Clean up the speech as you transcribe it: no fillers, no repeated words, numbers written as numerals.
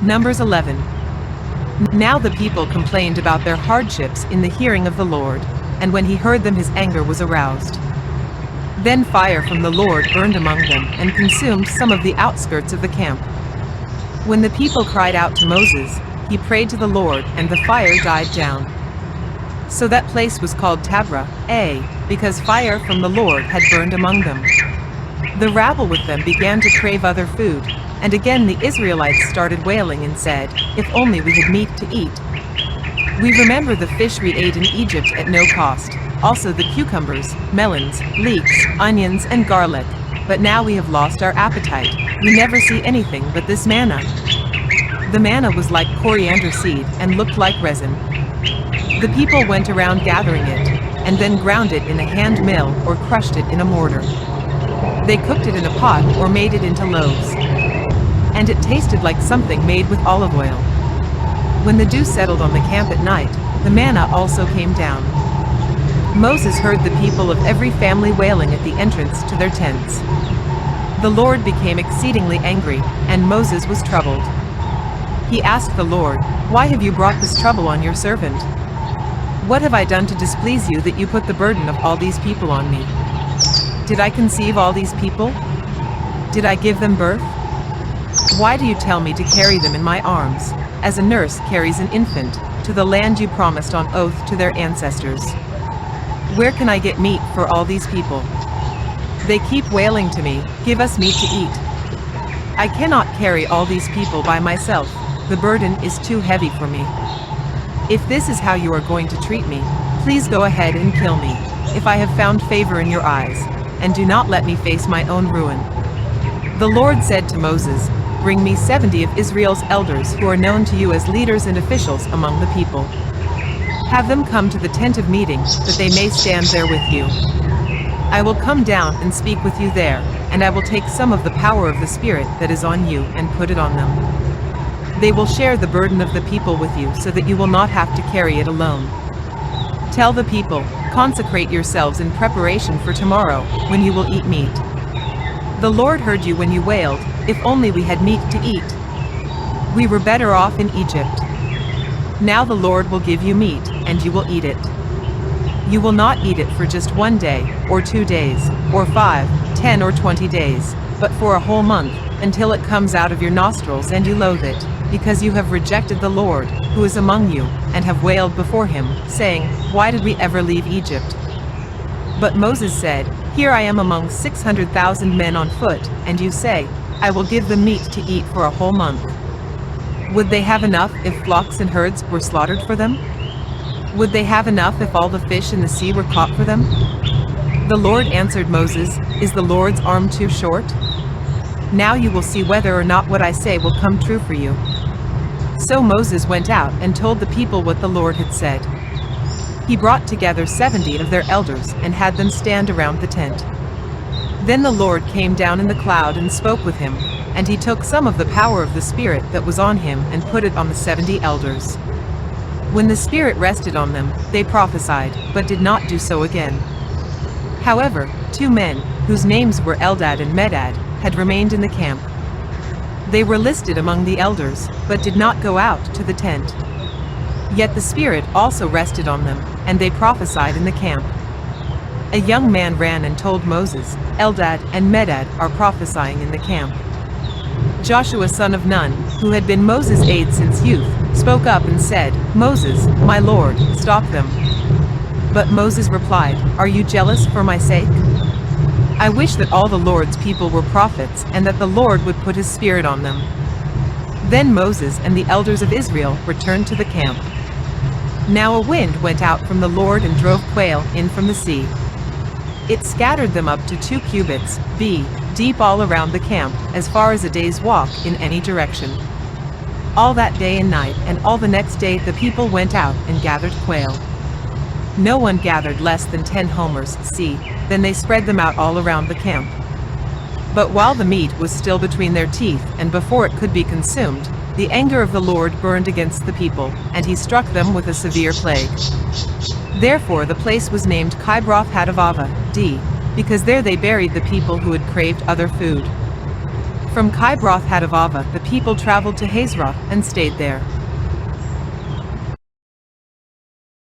Numbers 11. Now the people complained about their hardships in the hearing of the Lord, and when he heard them his anger was aroused. Then fire from the Lord burned among them and consumed some of the outskirts of the camp. When the people cried out to Moses, he prayed to the Lord, and the fire died down. So that place was called Taberah, because fire from the Lord had burned among them. The rabble with them began to crave other food, and again the Israelites started wailing and said, "If only we had meat to eat. We remember the fish we ate in Egypt at no cost, also the cucumbers, melons, leeks, onions, and garlic. But now we have lost our appetite. We never see anything but this manna." The manna was like coriander seed and looked like resin. The people went around gathering it, and then ground it in a hand mill or crushed it in a mortar. They cooked it in a pot or made it into loaves. And it tasted like something made with olive oil. When the dew settled on the camp at night, the manna also came down. Moses heard the people of every family wailing at the entrance to their tents. The Lord became exceedingly angry, and Moses was troubled. He asked the Lord, "Why have you brought this trouble on your servant? What have I done to displease you that you put the burden of all these people on me? Did I conceive all these people? Did I give them birth? Why do you tell me to carry them in my arms, as a nurse carries an infant, to the land you promised on oath to their ancestors? Where can I get meat for all these people? They keep wailing to me, 'Give us meat to eat.' I cannot carry all these people by myself. The burden is too heavy for me. If this is how you are going to treat me, please go ahead and kill me, if I have found favor in your eyes, and do not let me face my own ruin." The Lord said to Moses, "Bring me 70 of Israel's elders who are known to you as leaders and officials among the people. Have them come to the tent of meeting, that they may stand there with you. I will come down and speak with you there, and I will take some of the power of the Spirit that is on you and put it on them. They will share the burden of the people with you so that you will not have to carry it alone. Tell the people, 'Consecrate yourselves in preparation for tomorrow, when you will eat meat.' The Lord heard you when you wailed, 'If only we had meat to eat. We were better off in Egypt.' Now the Lord will give you meat, and you will eat it. You will not eat it for just 1 day, or 2 days, or 5, 10, or 20 days, but for a whole month, until it comes out of your nostrils and you loathe it, because you have rejected the Lord, who is among you, and have wailed before him, saying, 'Why did we ever leave Egypt?' But Moses said, 'Here I am among 600,000 men on foot, and you say, I will give them meat to eat for a whole month. Would they have enough if flocks and herds were slaughtered for them? Would they have enough if all the fish in the sea were caught for them?' The Lord answered Moses, 'Is the Lord's arm too short? Now you will see whether or not what I say will come true for you.' So Moses went out and told the people what the Lord had said. He brought together 70 of their elders and had them stand around the tent. Then the Lord came down in the cloud and spoke with him, and he took some of the power of the Spirit that was on him and put it on the 70 elders. When the Spirit rested on them, they prophesied, but did not do so again. However, 2 men, whose names were Eldad and Medad, had remained in the camp. They were listed among the elders, but did not go out to the tent. Yet the Spirit also rested on them, and they prophesied in the camp. A young man ran and told Moses, "Eldad and Medad are prophesying in the camp." Joshua son of Nun, who had been Moses' aide since youth, spoke up and said, "Moses, my lord, stop them." But Moses replied, "Are you jealous for my sake? I wish that all the Lord's people were prophets and that the Lord would put his Spirit on them." Then Moses and the elders of Israel returned to the camp. Now a wind went out from the Lord and drove quail in from the sea. It scattered them up to 2 cubits, deep all around the camp, as far as a day's walk in any direction. All that day and night and all the next day the people went out and gathered quail. No one gathered less than 10 homers, then they spread them out all around the camp. But while the meat was still between their teeth and before it could be consumed, the anger of the Lord burned against the people, and he struck them with a severe plague. Therefore the place was named Kibroth Hattaavah, because there they buried the people who had craved other food. From Kibroth Hattaavah the people traveled to Hazeroth and stayed there.